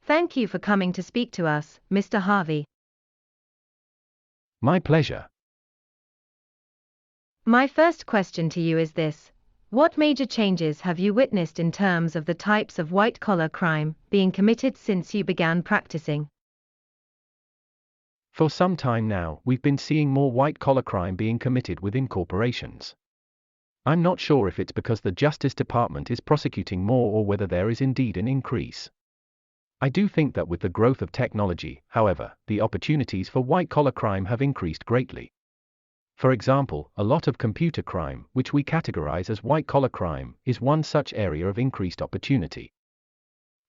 Thank you for coming to speak to us, Mr. Harvey. My pleasure. My first question to you is this: what major changes have you witnessed in terms of the types of white-collar crime being committed since you began practicing? For some time now, we've been seeing more white-collar crime being committed within corporations. I'm not sure if it's because the Justice Department is prosecuting more or whether there is indeed an increase. I do think that with the growth of technology, however, the opportunities for white-collar crime have increased greatly. For example, a lot of computer crime, which we categorize as white-collar crime, is one such area of increased opportunity.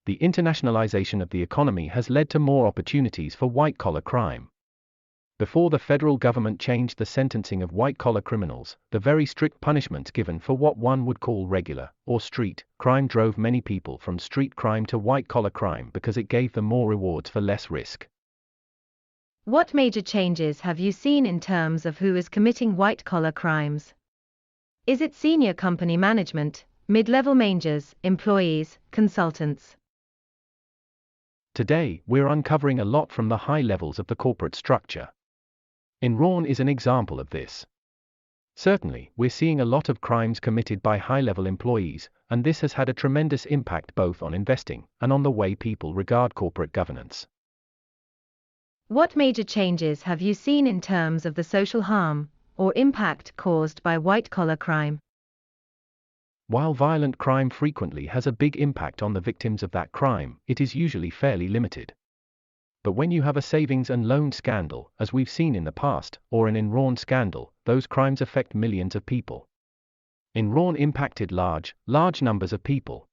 The internationalization of the economy has led to more opportunities for white-collar crime. Before the federal government changed the sentencing of white-collar criminals, the very strict punishments given for what one would call regular, or street, crime drove many people from street crime to white-collar crime because it gave them more rewards for less risk. What major changes have you seen in terms of who is committing white-collar crimes? Is it senior company management, mid-level managers, employees, consultants? Today, we're uncovering a lot from the high levels of the corporate structure. Enron is an example of this. Certainly, we're seeing a lot of crimes committed by high-level employees, and this has had a tremendous impact both on investing and on the way people regard corporate governance. What major changes have you seen in terms of the social harm or impact caused by white-collar crime? While violent crime frequently has a big impact on the victims of that crime, it is usually fairly limited. But when you have a savings and loan scandal, as we've seen in the past, or an Enron scandal, those crimes affect millions of people. Enron impacted large numbers of people.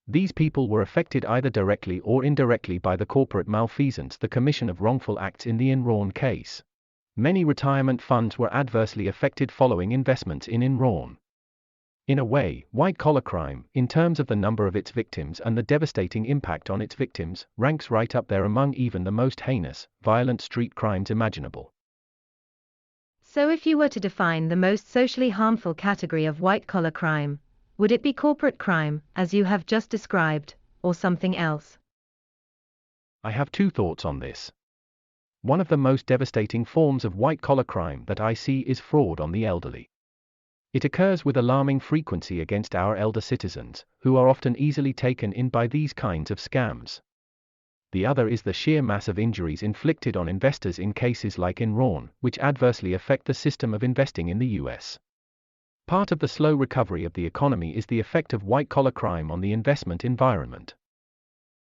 These people were affected either directly or indirectly by the corporate malfeasance, the commission of wrongful acts in the Enron case. Many retirement funds were adversely affected following investments in Enron. In a way, white-collar crime, in terms of the number of its victims and the devastating impact on its victims, ranks right up there among even the most heinous, violent street crimes imaginable. So if you were to define the most socially harmful category of white-collar crime, would it be corporate crime, as you have just described, or something else? I have two thoughts on this. One of the most devastating forms of white-collar crime that I see is fraud on the elderly. It occurs with alarming frequency against our elder citizens, who are often easily taken in by these kinds of scams. The other is the sheer mass of injuries inflicted on investors in cases like Enron, which adversely affect the system of investing in the US. Part of the slow recovery of the economy is the effect of white-collar crime on the investment environment.